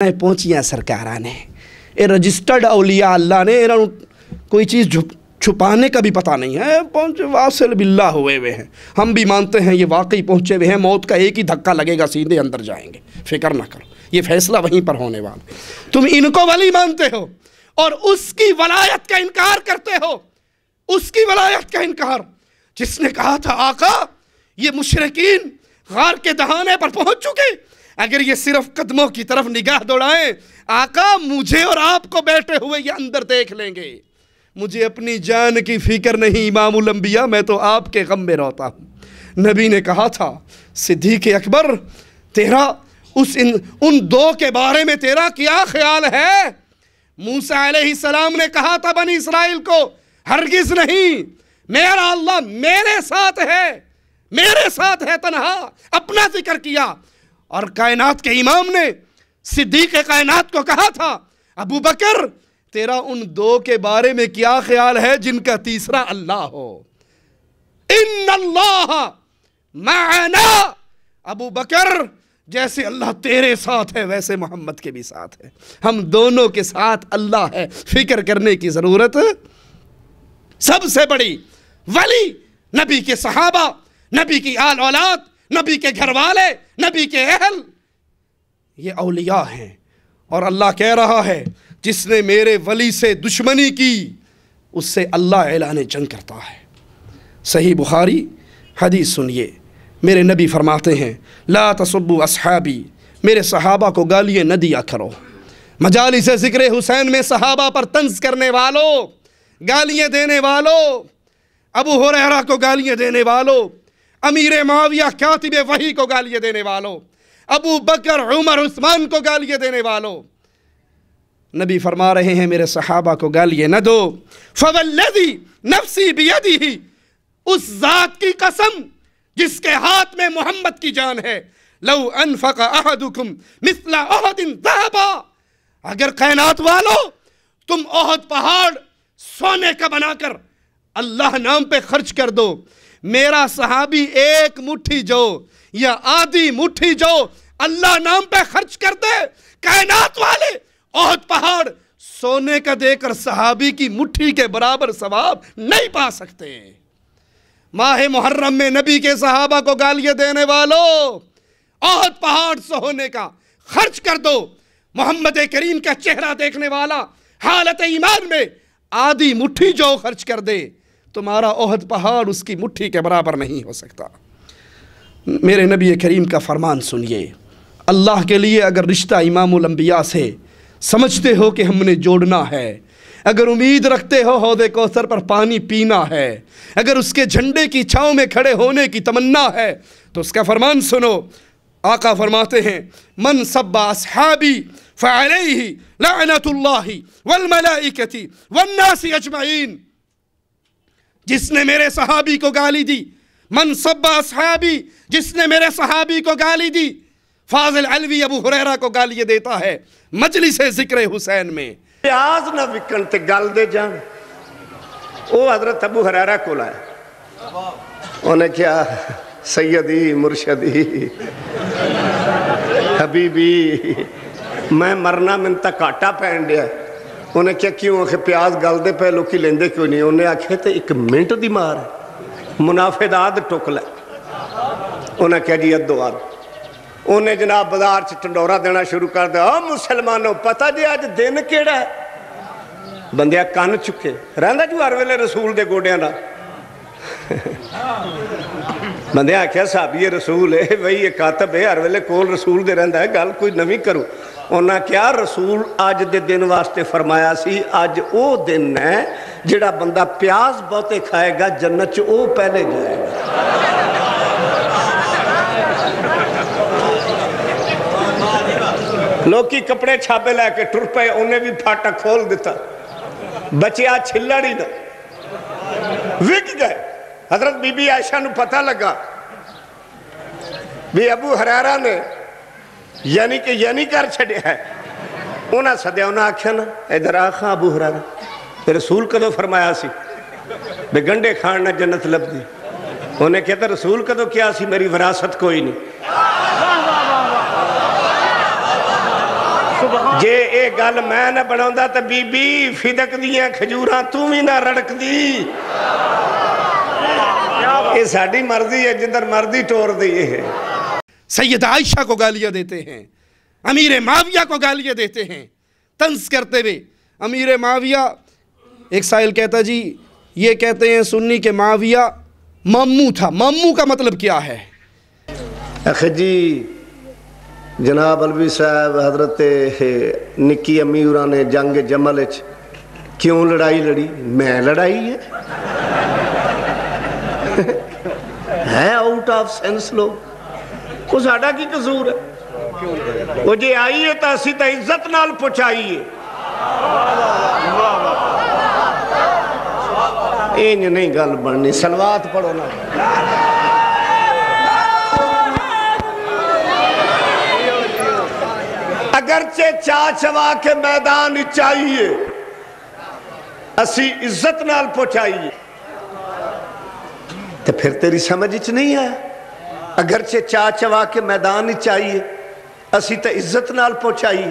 پہنچیاں سرکاراں نے اے رجسٹرڈ اولیاء اللہ نے انہوں کوئی چیز چھپانے کا بھی پتہ نہیں ہے، پہنچے واصل باللہ ہوئے ہیں۔ ہم بھی مانتے ہیں یہ واقعی پہنچے ہوئے ہیں، موت کا ایک ہی دھکا لگے گا سیدھے اندر جائیں گے، فکر نہ کرو، یہ فیصلہ وہیں پر ہونے والا۔ تم ان کو ولی مانتے ہو اور اس کی ولایت کا انکار کرتے ہو، اس کی ولایت کا انکار جس نے کہا تھا آقا یہ مشرکین غار کے دہانے پر پہنچ چکے، اگر یہ صرف قدموں کی طرف نگاہ دوڑائیں آقا مجھے اور آپ کو بیٹھے ہوئے یہ اندر دیکھ لیں گے، مجھے اپنی جان کی فکر نہیں امام الانبیاء، میں تو آپ کے غم میں روتا ہوں۔ نبی نے کہا تھا صدیق اکبر تیرا ان دو کے بارے میں تیرا کیا خیال ہے؟ موسیٰ علیہ السلام نے کہا تھا بنی اسرائیل کو ہرگز نہیں، میرا اللہ میرے ساتھ ہے تنہا، اپنا ذکر کیا۔ اور کائنات کے امام نے صدیق کائنات کو کہا تھا ابو بکر تیرا ان دو کے بارے میں کیا خیال ہے جن کا تیسرا اللہ ہو؟ ان اللہ معنا، ابو بکر جیسے اللہ تیرے ساتھ ہے ویسے محمد کے بھی ساتھ ہے، ہم دونوں کے ساتھ اللہ ہے، فکر کرنے کی ضرورت۔ سب سے بڑی ولی نبی کے صحابہ، نبی کی آل اولاد، نبی کے گھر والے، نبی کے اہل، یہ اولیاء ہیں۔ اور اللہ کہہ رہا ہے جس نے میرے ولی سے دشمنی کی اس سے اللہ اعلان جنگ کرتا ہے۔ صحیح بخاری حدیث سنیے، میرے نبی فرماتے ہیں لا تسبوا اصحابی، میرے صحابہ کو گالیاں نہ دیا کرو۔ مجالس ذکر حسین میں صحابہ پر طنز کرنے والوں، گالیاں دینے والوں، ابو ہریرہ کو گالیاں دینے والوں، امیر معاویہ کاتب وحی کو گالیاں دینے والوں، ابو بکر عمر عثمان کو گالیاں دینے والوں، نبی فرما رہے ہیں میرے صحابہ کو گالیاں نہ دو۔ فوالذی نفسی بیدہ، اس ذات کی قسم جس کے ہاتھ میں محمد کی جان ہے، لو انفق احدکم مثل احد ذہبا، اگر کائنات والو تم احد پہاڑ سونے کا بنا کر اللہ نام پہ خرچ کر دو، میرا صحابی ایک مٹھی جو یا آدھی مٹھی جو اللہ نام پہ خرچ کر دے، کائنات والے احد پہاڑ سونے کا دے کر صحابی کی مٹھی کے برابر ثواب نہیں پا سکتے۔ ماہ محرم میں نبی کے صحابہ کو گالیاں دینے والوں، احد پہاڑ سونے کا خرچ کر دو، محمد کریم کا چہرہ دیکھنے والا حالت ایمان میں آدھی مٹھی جو خرچ کر دے، تمہارا احد پہاڑ اس کی مٹھی کے برابر نہیں ہو سکتا۔ میرے نبی کریم کا فرمان سنیے، اللہ کے لیے اگر رشتہ امام الانبیاء سے سمجھتے ہو کہ ہم نے جوڑنا ہے، اگر امید رکھتے ہو حوض کوثر پر پانی پینا ہے، اگر اس کے جھنڈے کی چھاؤں میں کھڑے ہونے کی تمنا ہے تو اس کا فرمان سنو۔ آقا فرماتے ہیں من سب اصحابی فعلیہ لعنت اللہ والملائکۃ والناس اجمعین، جس نے میرے صحابی کو گالی دی، من سب اصحابی، جس نے میرے صحابی کو گالی دی، فاضل علوی ابو ہریرہ کو گالیاں دیتا ہے مجلس ذکر حسین میں۔ پیاز نہ وکن تے گل دے جان، وہ حضرت ابو ہریرہ کو لائے، انہیں کیا سیدی مرشدی حبیبی میں مرنا من تک کاٹا پہن دیا، انہیں کیا کیوں کہ پیاز گل دے پہ لوکی لیندے کیوں نہیں، انہیں آکھے تے ایک منٹ دی مار ہے، منافع داد ٹوک لے، انہیں کیا جی ادو آد، انہیں جناب بازار سے ٹنڈورا دینا شروع کر دیا، مسلمانوں پتہ جی آج دن کیڑا ہے، بندیا کان چکے رہندا جو ہر ویلے رسول دے گوڑیاں دا، بندیا کیا صحابی رسول ہے وہی یہ کاتب ہے ہر ویلے کول رسول دے رہندا ہے، گل کوئی نویں کرو۔ انہاں کیا رسول آج دے دن واسطے فرمایا سی، آج او دن ہے جڑا بندہ پیاز بہتے کھائے گا جنت چ او پہلے جائے گا۔ لوکی کپڑے چھاپے لے کے ٹر پے، انہیں بھی پھاٹا کھول دیتا، بچیا چھلڑی نہ وک گئے۔ حضرت بی بی عائشہ نو پتہ لگا بھی ابو ہریرہ نے یعنی کر چھڑے ہے، انہاں صدیہ انہاں آکھیا نا ادھر آخا ابو ہریرہ رسول کدو فرمایا سی بے گنڈے کھانا جنت لب دی، انہیں کہتا رسول کدو کیا سی میری وراثت کوئی نہیں۔ جے اے گل میں نہ بناوندا تے بی بی فدق دیاں کھجوراں تو بھی نہ رڑک دی یہ ساڑی مرضی ہے جدھر مرضی ٹور دیئے ہے سید عائشہ کو گالیاں دیتے ہیں امیر معاویہ کو گالیاں دیتے ہیں طنز کرتے ہوئے امیر معاویہ ایک سائل کہتا جی یہ کہتے ہیں سنی کہ معاویہ ماموں تھا ماموں کا مطلب کیا ہے اخی جی جناب علوی صاحب حضرت نکی امیورہ نے جنگ جمل کیوں لڑائی لڑی میں لڑائی ہے آؤٹ آف سینس لوگ وہ ساڑھا کی قصور ہے وہ جے آئیے تا اسی تا عزت نال پہنچائیے اینج نہیں گل بننی سلوات پڑھو نا اگرچہ چاچوا کے میدان چاہیے اسی عزت نال پہنچائیے تو پھر تیری سمجھ نہیں ہے اگرچہ چاچوا کے میدان چاہیے اسی تو عزت نال پہنچائیے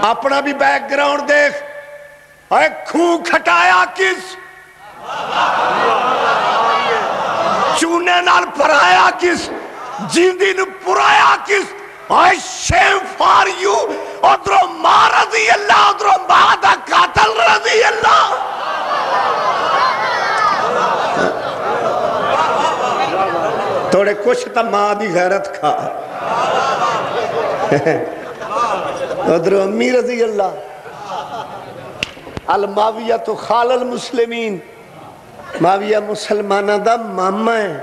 اپنا بھی بیک گراؤنڈ دیکھ اے خون کھٹایا کس چونے نال پرایا کس جیندی نو پرایا کس I shame for you ادھرو ماں رضی اللہ ادھرو ماں دا قاتل رضی اللہ توڑے کچھ تا ماں دی غیرت کھا ادھرو امی رضی اللہ الماویہ تو خال المسلمین ماویہ مسلمانہ دا ماما ہے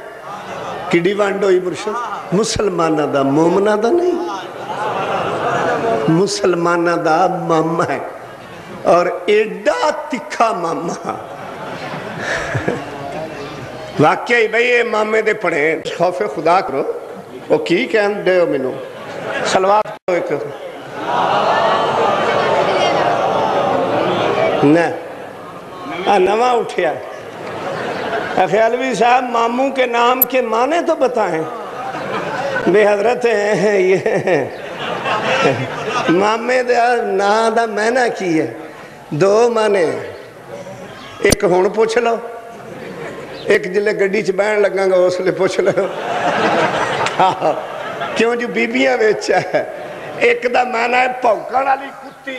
کڑی وانڈوئی مرشد مسلمانہ دا مومنہ دا نہیں مسلمانہ دا ماما ہے اور ایڈا تکھا ماما واقعی بھئی یہ مامے دے پڑھیں خوف خدا کرو وہ کی کہن دے ہو منو سلوات کرو ایک نواں اٹھیا خیالوی صاحب ماموں کے نام کے معنی تو بتائیں بے حضرت ہیں یہ مامے نا دا میں نہ کی ہے دو معنی ایک ہون پوچھ لو ایک جلے گڑی چ بہن لگاں گا اس لئے پوچھ لو کیوں جو بیبیاں بیچا ہے ایک دا معنی ہے پونکن والی کتی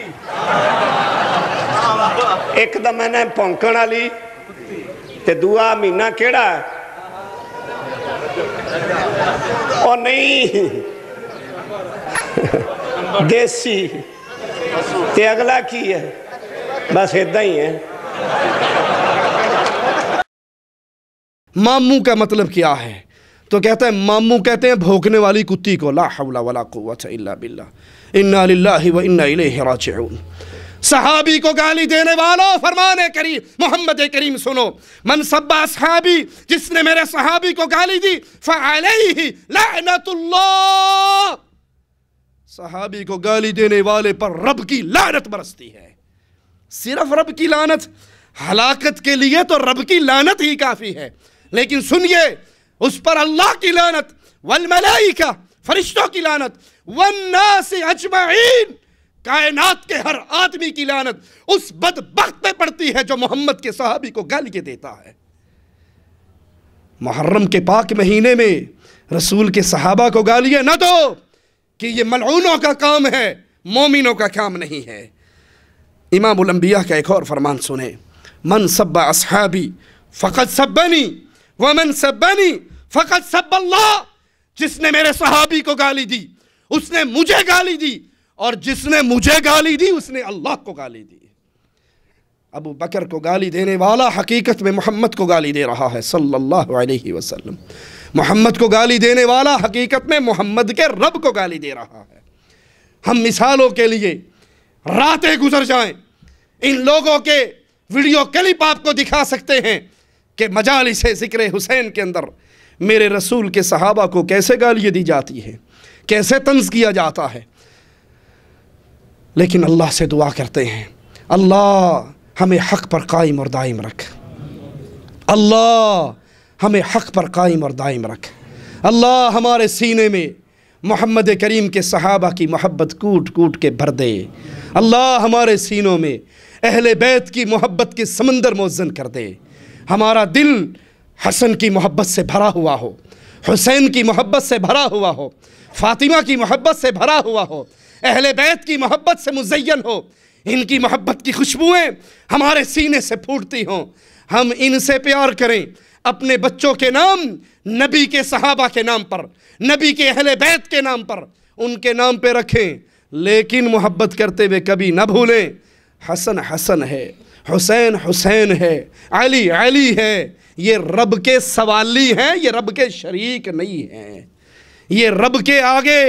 ایک دا معنی ہے پونکن والی تے دعا مہینہ کیڑا ہے اور نہیں دیسی تے اگلا کی ہے بس ادھا ہی ہے ماموں کا مطلب کیا ہے تو کہتا ہے ماموں کہتے ہیں بھوکنے والی کتی کو لا حول ولا قوت الا باللہ انا للہ و انا الیہ راجعون صحابی کو گالی دینے والوں فرمان کریم محمد کریم سنو من سب اصحابی جس نے میرے صحابی کو گالی دی فعلیہ لعنت اللہ صحابی کو گالی دینے والے پر رب کی لعنت برستی ہے صرف رب کی لعنت ہلاکت کے لیے تو رب کی لعنت ہی کافی ہے لیکن سنیے اس پر اللہ کی لعنت والملائکہ فرشتوں کی لعنت والناس اجمعین کائنات کے ہر آدمی کی لعنت اس بدبخت پہ پڑتی ہے جو محمد کے صحابی کو گالی دیتا ہے محرم کے پاک مہینے میں رسول کے صحابہ کو گالیاں نہ دو کہ یہ ملعونوں کا کام ہے مومنوں کا کام نہیں ہے امام الانبیاء کا ایک اور فرمان سنیں من سب اصحابی فقد سبنی ومن سبنی فقد سب اللہ جس نے میرے صحابی کو گالی دی اس نے مجھے گالی دی اور جس نے مجھے گالی دی اس نے اللہ کو گالی دی ابو بکر کو گالی دینے والا حقیقت میں محمد کو گالی دے رہا ہے صلی اللہ علیہ وسلم محمد کو گالی دینے والا حقیقت میں محمد کے رب کو گالی دے رہا ہے ہم مثالوں کے لیے راتیں گزر جائیں ان لوگوں کے ویڈیو کلپ آپ کو دکھا سکتے ہیں کہ مجالس ذکر حسین کے اندر میرے رسول کے صحابہ کو کیسے گالیاں دی جاتی ہیں کیسے طنز کیا جاتا ہے لیکن اللہ سے دعا کرتے ہیں اللہ ہمیں حق پر قائم اور دائم رکھ اللہ ہمیں حق پر قائم اور دائم رکھ اللہ ہمارے سینے میں محمد کریم کے صحابہ کی محبت کوٹ کوٹ کے بھر دے۔ اللہ ہمارے سینوں میں اہل بیت کی محبت کے سمندر موزن کر دے۔ ہمارا دل حسن کی محبت سے بھرا ہوا ہو، حسین کی محبت سے بھرا ہوا ہو، فاطمہ کی محبت سے بھرا ہوا ہو، اہل بیت کی محبت سے مزین ہو، ان کی محبت کی خوشبوئیں ہمارے سینے سے پھوٹتی ہوں، ہم ان سے پیار کریں، اپنے بچوں کے نام نبی کے صحابہ کے نام پر، نبی کے اہل بیت کے نام پر، ان کے نام پہ رکھیں، لیکن محبت کرتے ہوئے کبھی نہ بھولیں حسن حسن ہے، حسین حسین ہے، علی علی ہے۔ یہ رب کے سوالی ہیں، یہ رب کے شریک نہیں ہیں، یہ رب کے آگے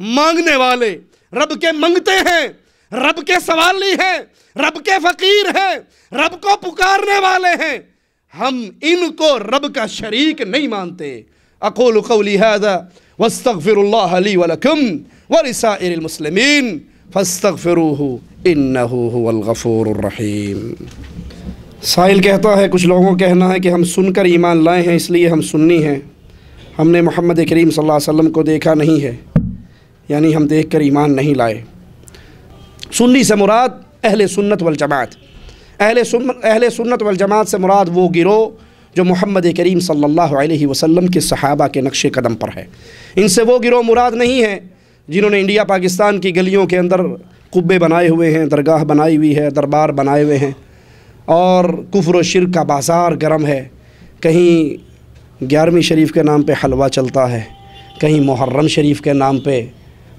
مانگنے والے، رب کے منگتے ہیں، رب کے سوالی ہیں، رب کے فقیر ہیں، رب کو پکارنے والے ہیں، ہم ان کو رب کا شریک نہیں مانتے۔ اقول قولی ھذا واستغفر اللہ لی ولکم ولسائر المسلمین فاستغفروہ انہ ھو الغفور الرحیم۔ سائل کہتا ہے کچھ لوگوں کا کہنا ہے کہ ہم سن کر ایمان لائے ہیں، اس لیے ہم سنی ہیں، ہم نے محمد کریم صلی اللہ علیہ وسلم کو دیکھا نہیں ہے، یعنی ہم دیکھ کر ایمان نہیں لائے۔ سنی سے مراد اہل سنت والجماعت، اہل سنت والجماعت سے مراد وہ گروہ جو محمد کریم صلی اللہ علیہ وسلم کے صحابہ کے نقش قدم پر ہے۔ ان سے وہ گروہ مراد نہیں ہے جنہوں نے انڈیا پاکستان کی گلیوں کے اندر قبے بنائے ہوئے ہیں، درگاہ بنائی ہوئی ہے، دربار بنائے ہوئے ہیں، اور کفر و شرک کا بازار گرم ہے، کہیں 11ویں شریف کے نام پہ حلوہ چلتا ہے، کہیں محرم شریف کے نام پہ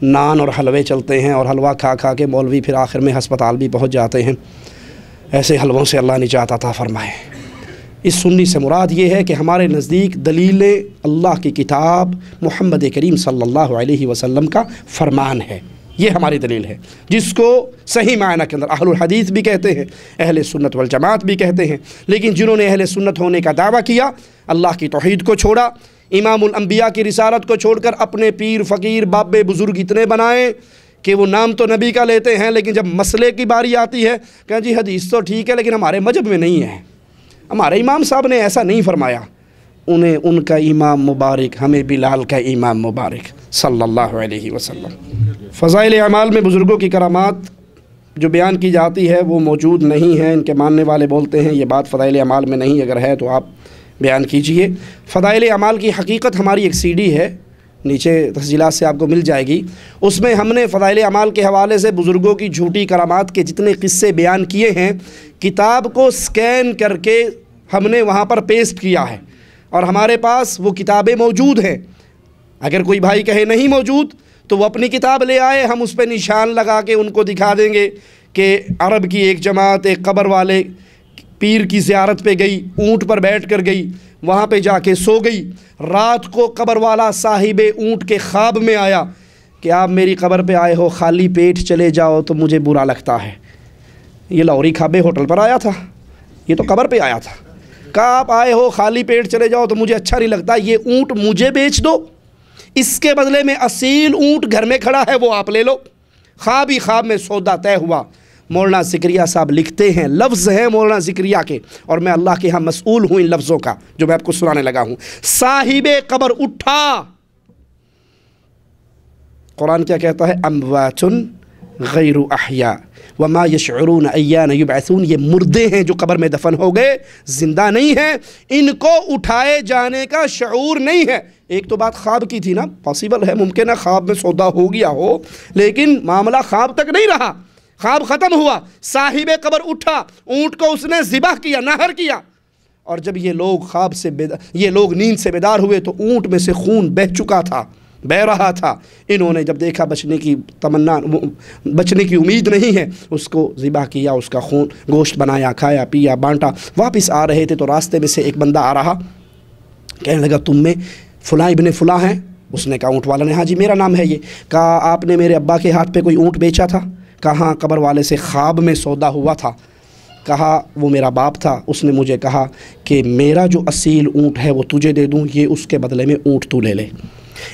نان اور حلوے چلتے ہیں، اور حلوہ کھا کھا کے مولوی پھر آخر میں ہسپتال بھی پہنچ جاتے ہیں۔ ایسے حلووں سے اللہ نجات عطا فرمائے۔ اس سنی سے مراد یہ ہے کہ ہمارے نزدیک دلیل اللہ کی کتاب محمد کریم صلی اللہ علیہ وسلم کا فرمان ہے، یہ ہماری دلیل ہے، جس کو صحیح معنی کے اندر اہل الحدیث بھی کہتے ہیں، اہل سنت والجماعت بھی کہتے ہیں۔ لیکن جنہوں نے اہل سنت ہونے کا دعویٰ کیا، اللہ کی توحید کو چھوڑا، امام الانبیاء کی رسالت کو چھوڑ کر اپنے پیر فقیر بابے بزرگ اتنے بنائے کہ وہ نام تو نبی کا لیتے ہیں، لیکن جب مسئلے کی باری آتی ہے کہ جی حدیث تو ٹھیک ہے لیکن ہمارے مذہب میں نہیں ہے، ہمارے امام صاحب نے ایسا نہیں فرمایا، انہیں ان کا امام مبارک، ہمیں بلال کا امام مبارک صلی اللہ علیہ وسلم۔ فضائل اعمال میں بزرگوں کی کرامات جو بیان کی جاتی ہے وہ موجود نہیں ہے، ان کے ماننے والے بولتے ہیں یہ بات فضائل اعمال میں نہیں، اگر ہے تو آپ بیان کیجئے۔ فضائل اعمال کی حقیقت ہماری ایک CD ہے، نیچے تسجیلات سے آپ کو مل جائے گی، اس میں ہم نے فضائل اعمال کے حوالے سے بزرگوں کی جھوٹی کرامات کے جتنے قصے بیان کیے ہیں، کتاب کو سکین کر کے ہم نے وہاں پر پیسٹ کیا ہے، اور ہمارے پاس وہ کتابیں موجود ہیں۔ اگر کوئی بھائی کہے نہیں موجود تو وہ اپنی کتاب لے آئے، ہم اس پہ نشان لگا کے ان کو دکھا دیں گے کہ عرب کی ایک جماعت ایک قبر والے پیر کی زیارت پہ گئی، اونٹ پر بیٹھ کر گئی، وہاں پہ جا کے سو گئی، رات کو قبر والا صاحب اونٹ کے خواب میں آیا کہ آپ میری قبر پہ آئے ہو، خالی پیٹ چلے جاؤ تو مجھے برا لگتا ہے۔ یہ لاہوری کھابے ہوٹل پر آیا تھا، یہ تو قبر پہ آیا تھا، کہا آپ آئے ہو خالی پیٹ چلے جاؤ تو مجھے اچھا نہیں لگتا، یہ اونٹ مجھے بیچ دو، اس کے بدلے میں اصیل اونٹ گھر میں کھڑا ہے وہ آپ لے لو۔ خواب ہی خواب میں سودا طے ہوا۔ مولانا زکریا صاحب لکھتے ہیں، لفظ ہیں مولانا زکریا کے، اور میں اللہ کے ہاں مسئول ہوں ان لفظوں کا جو میں آپ کو سنانے لگا ہوں۔ صاحب قبر اٹھا، قرآن کیا کہتا ہے؟ اموات غیر احیاء وما یشعرون ایان یبعثون، یہ مردے ہیں جو قبر میں دفن ہو گئے، زندہ نہیں ہیں، ان کو اٹھائے جانے کا شعور نہیں ہے۔ ایک تو بات خواب کی تھی نا، پاسیبل ہے ممکن ہے خواب میں سودا ہو گیا ہو، لیکن معاملہ خواب تک نہیں رہا، خواب ختم ہوا، صاحب قبر اٹھا، اونٹ کو اس نے ذبح کیا، نہر کیا، اور جب یہ لوگ نیند سے بیدار ہوئے تو اونٹ میں سے خون بہہ چکا تھا، بہہ رہا تھا۔ انہوں نے جب دیکھا بچنے کی امید نہیں ہے، اس کو ذبح کیا، اس کا خون گوشت بنایا، کھایا پیا بانٹا۔ واپس آ رہے تھے تو راستے میں سے ایک بندہ آ رہا، کہنے لگا تم میں فلاں ابن فلاں ہیں؟ اس نے کہا، اونٹ والا نے، ہاں جی میرا نام ہے یہ۔ کہا آپ نے میرے ابا کے ہاتھ پہ کوئی اونٹ بیچا تھا؟ کہا قبر والے سے خواب میں سودا ہوا تھا۔ کہا وہ میرا باپ تھا، اس نے مجھے کہا کہ میرا جو اصیل اونٹ ہے وہ تجھے دے دوں، یہ اس کے بدلے میں اونٹ تو لے لے۔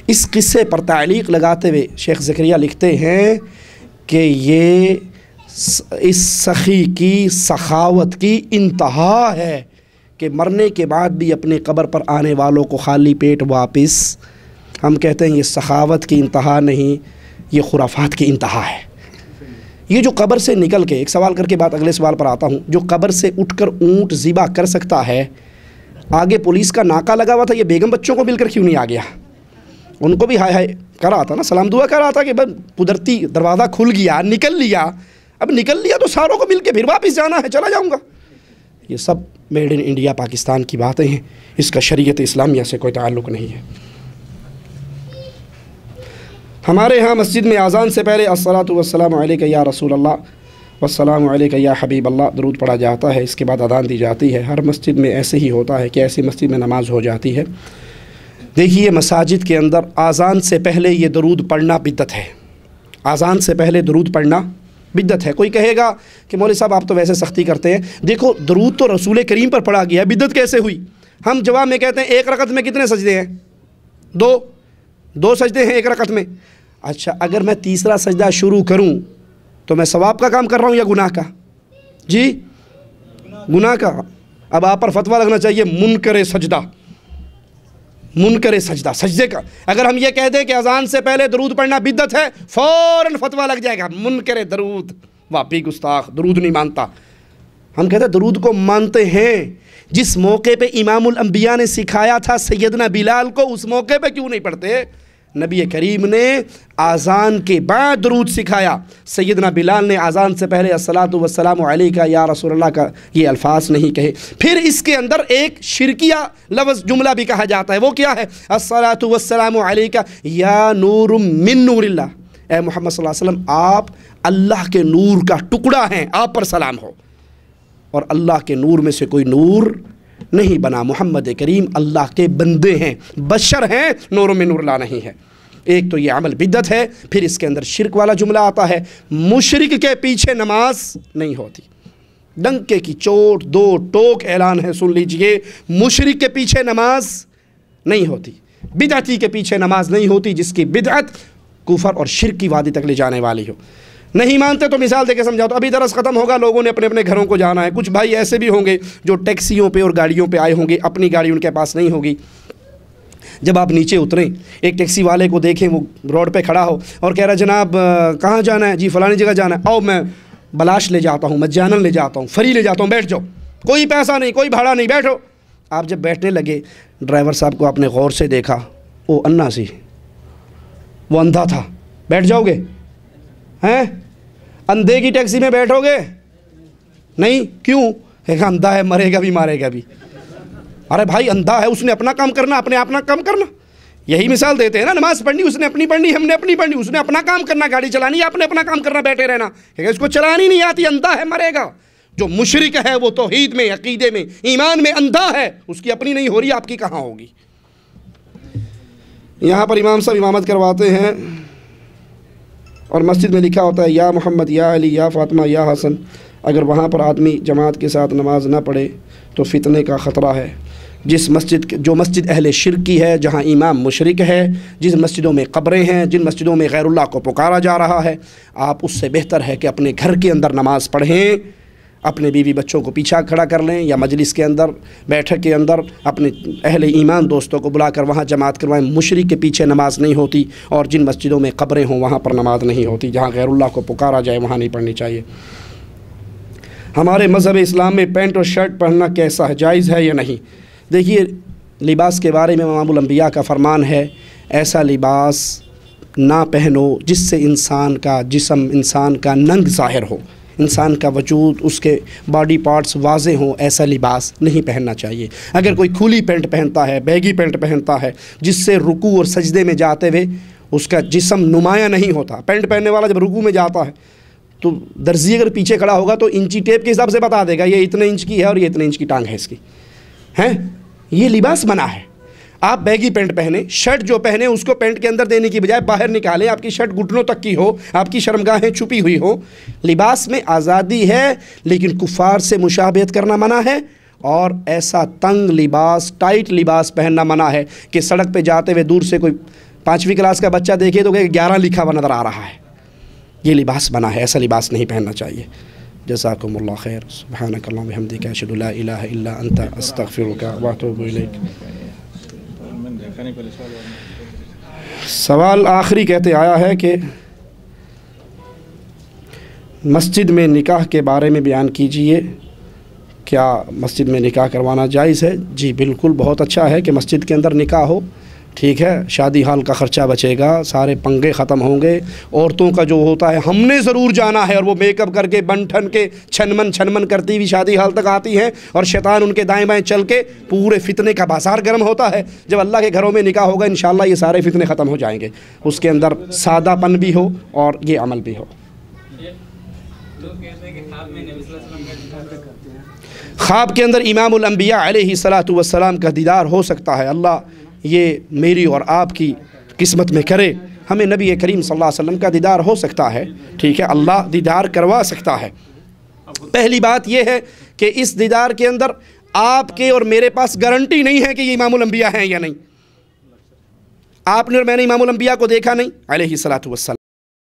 اس قصے پر تعلیق لگاتے ہوئے شیخ زکریا لکھتے ہیں کہ یہ اس سخی کی سخاوت کی انتہا ہے کہ مرنے کے بعد بھی اپنے قبر پر آنے والوں کو خالی پیٹ واپس ہم کہتے ہیں یہ سخاوت کی انتہا نہیں، یہ خرافات کی انتہا ہے۔ یہ جو قبر سے نکل کے، ایک سوال کر کے بعد اگلے سوال پر آتا ہوں، جو قبر سے اٹھ کر اونٹ ذبح کر سکتا ہے، آگے پولیس کا ناکہ لگا ہوا تھا، یہ بیگم بچوں کو مل کر کیوں نہیں آ گیا؟ ان کو بھی ہائے ہائے کر رہا تھا نا، سلام دعا کر رہا تھا کہ بس قدرتی دروازہ کھل گیا، نکل لیا، اب نکل لیا تو ساروں کو مل کے پھر واپس جانا ہے، چلا جاؤں گا۔ یہ سب میڈ ان انڈیا پاکستان کی باتیں ہیں، اس کا شریعت اسلامیہ سے کوئی تعلق نہیں ہے۔ ہمارے ہاں مسجد میں اذان سے پہلے الصلاۃ والسلام علیک یا رسول اللہ والسلام علیک یا حبیب اللہ درود پڑھا جاتا ہے، اس کے بعد اذان دی جاتی ہے۔ ہر مسجد میں ایسے ہی ہوتا ہے کہ ایسی مسجد میں نماز ہو جاتی ہے؟ دیکھیے مساجد کے اندر اذان سے پہلے یہ درود پڑھنا بدعت ہے، اذان سے پہلے درود پڑھنا بدعت ہے۔ کوئی کہے گا کہ مولوی صاحب آپ تو ویسے سختی کرتے ہیں، دیکھو درود تو رسول کریم پر پڑھا گیا ہے، بدعت کیسے ہوئی؟ ہم جواب میں کہتے ہیں ایک رکعت میں کتنے سجدے ہیں؟ دو سجدے ہیں ایک رکعت میں۔ اچھا اگر میں تیسرا سجدہ شروع کروں تو میں ثواب کا کام کر رہا ہوں یا گناہ کا؟ جی گناہ کا۔ اب آپ پر فتویٰ لگنا چاہیے منکر سجدہ، منکر سجدہ، سجدے کا۔ اگر ہم یہ کہہ دیں کہ اذان سے پہلے درود پڑھنا بدعت ہے، فوراً فتویٰ لگ جائے گا منکر درود، واپی گستاخ، درود نہیں مانتا۔ ہم کہتے ہیں درود کو مانتے ہیں، جس موقع پہ امام الانبیاء نے سکھایا تھا سیدنا بلال کو، اس موقع پہ کیوں نہیں پڑھتے؟ نبی کریم نے آذان کے بعد درود سکھایا، سیدنا بلال نے آذان سے پہلے الصلاۃ والسلام علیک یا رسول اللہ کا یہ الفاظ نہیں کہے۔ پھر اس کے اندر ایک شرکیہ لفظ جملہ بھی کہا جاتا ہے، وہ کیا ہے؟ الصلاۃ والسلام علیک یا نور من نور اللہ، اے محمد صلی اللہ علیہ وسلم آپ اللہ کے نور کا ٹکڑا ہیں، آپ پر سلام ہو۔ اور اللہ کے نور میں سے کوئی نور نہیں بنا، محمد کریم اللہ کے بندے ہیں، بشر ہیں، نور من نور اللہ نہیں ہے۔ ایک تو یہ عمل بدعت ہے، پھر اس کے اندر شرک والا جملہ آتا ہے، مشرک کے پیچھے نماز نہیں ہوتی۔ ڈنکے کی چوٹ دو ٹوک اعلان ہے، سن لیجئے، مشرک کے پیچھے نماز نہیں ہوتی، بدعتی کے پیچھے نماز نہیں ہوتی، جس کی بدعت کفر اور شرک کی وادی تک لے جانے والی ہو۔ نہیں مانتے تو مثال دے کے سمجھاؤ، تو ابھی درس ختم ہوگا، لوگوں نے اپنے اپنے گھروں کو جانا ہے۔ کچھ بھائی ایسے بھی ہوں گے جو ٹیکسیوں پہ اور گاڑیوں پہ آئے ہوں گے، اپنی گاڑی ان کے پاس نہیں ہوگی۔ جب آپ نیچے اتریں، ایک ٹیکسی والے کو دیکھیں وہ روڈ پہ کھڑا ہو اور کہہ رہا جناب کہاں جانا ہے؟ جی فلانی جگہ جانا ہے، آؤ میں بلاش لے جاتا ہوں، مجانن لے جاتا ہوں، فری لے جاتا ہوں، بیٹھ جاؤ، کوئی پیسہ نہیں، کوئی بھاڑا نہیں، بیٹھو۔ آپ جب بیٹھنے لگے، ڈرائیور صاحب کو آپ نے غور سے دیکھا، وہ انا سی، وہ اندھا تھا، بیٹھ جاؤ گے؟ ہیں اندھے کی ٹیکسی میں بیٹھو گے؟ نہیں، کیوں؟ ایک اندھا ہے، مرے گا بھی مارے گا بھی۔ ارے بھائی اندھا ہے، اس نے اپنا کام کرنا، اپنے اپنا کام کرنا۔ یہی مثال دیتے ہیں نا، نماز پڑھنی اس نے اپنی پڑھنی، ہم نے اپنی پڑھنی، اس نے اپنا کام کرنا، گاڑی چلانی، آپ نے اپنا کام کرنا، بیٹھے رہنا۔ اس کو چلانی نہیں آتی، اندھا ہے، مرے گا۔ جو مشرک ہے وہ توحید میں، عقیدے میں، ایمان میں اندھا ہے، اس کی اپنی نہیں ہو رہی، آپ کی کہاں ہوگی؟ یہاں پر امام صاحب امامت کرواتے ہیں اور مسجد میں لکھا ہوتا ہے یا محمد یا علی یا فاطمہ یا حسن۔ اگر وہاں پر آدمی جماعت کے ساتھ نماز نہ پڑھے تو فتنے کا خطرہ ہے۔ جو مسجد اہل شرک کی ہے، جہاں امام مشرک ہے، جن مسجدوں میں قبریں ہیں، جن مسجدوں میں غیر اللہ کو پکارا جا رہا ہے، آپ اس سے بہتر ہے کہ اپنے گھر کے اندر نماز پڑھیں، اپنے بیوی بچوں کو پیچھا کھڑا کر لیں، یا مجلس کے اندر، بیٹھک کے اندر اپنے اہل ایمان دوستوں کو بلا کر وہاں جماعت کروائیں۔ مشرک کے پیچھے نماز نہیں ہوتی، اور جن مسجدوں میں قبریں ہوں وہاں پر نماز نہیں ہوتی، جہاں غیر اللہ کو پکارا جائے وہاں نہیں پڑھنی چاہیے۔ ہمارے مذہب اسلام میں پینٹ اور شرٹ پہننا کیسا ہے، جائز ہے یا نہیں؟ دیکھیے لباس کے بارے میں امام الانبیاء کا فرمان ہے، ایسا لباس نہ پہنو جس سے انسان کا جسم، انسان کا ننگ ظاہر ہو، انسان کا وجود، اس کے باڈی پارٹس واضح ہوں، ایسا لباس نہیں پہننا چاہیے۔ اگر کوئی کھلی پینٹ پہنتا ہے، بیگی پینٹ پہنتا ہے، جس سے رکوع اور سجدے میں جاتے ہوئے اس کا جسم نمایاں نہیں ہوتا، پینٹ پہننے والا جب رکوع میں جاتا ہے تو درزی اگر پیچھے کھڑا ہوگا تو انچی ٹیپ کے حساب سے بتا دے گا یہ اتنے انچ کی ہے اور یہ اتنے انچ کی ٹانگ ہے اس کی، ہیں؟ یہ لباس منع ہے۔ آپ بیگی پینٹ پہنیں، شرٹ جو پہنیں اس کو پینٹ کے اندر دینے کی بجائے باہر نکالیں، آپ کی شرٹ گھٹنوں تک کی ہو، آپ کی شرمگاہیں چھپی ہوئی ہو۔ لباس میں آزادی ہے، لیکن کفار سے مشابہت کرنا منع ہے، اور ایسا تنگ لباس، ٹائٹ لباس پہننا منع ہے کہ سڑک پہ جاتے ہوئے دور سے کوئی 5ویں کلاس کا بچہ دیکھے تو کہ 11 لکھا ہوا نظر آ رہا ہے۔ یہ لباس منع ہے، ایسا لباس نہیں پہننا چاہیے۔ جزاکم اللہ خیر، سبحانک اللہم وبحمدک، اشہد ان لا الہ الا انت، استغفرک واتوب الیک۔ سوال آخری کہتے آیا ہے کہ مسجد میں نکاح کے بارے میں بیان کیجئے، کیا مسجد میں نکاح کروانا جائز ہے؟ جی بالکل، بہت اچھا ہے کہ مسجد کے اندر نکاح ہو، ٹھیک ہے، شادی ہال کا خرچہ بچے گا، سارے پنگے ختم ہوں گے۔ عورتوں کا جو ہوتا ہے ہم نے ضرور جانا ہے، اور وہ میک اپ کر کے بن ٹھن کے چھن من کرتی ہوئی شادی ہال تک آتی ہیں، اور شیطان ان کے دائیں بائیں چل کے پورے فتنے کا بازار گرم ہوتا ہے۔ جب اللہ کے گھروں میں نکاح ہوگا انشاءاللہ یہ سارے فتنے ختم ہو جائیں گے، اس کے اندر سادہ پن بھی ہو اور یہ عمل بھی ہو۔ خواب کے اندر امام الانبیاء علیہ السلام کا دیدار ہو سکتا ہے؟ اللہ یہ میری اور آپ کی قسمت میں کرے، ہمیں نبی کریم صلی اللہ علیہ وسلم کا دیدار ہو سکتا ہے، ٹھیک ہے، اللہ دیدار کروا سکتا ہے۔ پہلی بات یہ ہے کہ اس دیدار کے اندر آپ کے اور میرے پاس گارنٹی نہیں ہے کہ یہ امام الانبیاء ہیں یا نہیں۔ آپ نے اور میں نے امام الانبیاء کو دیکھا نہیں علیہ السلام۔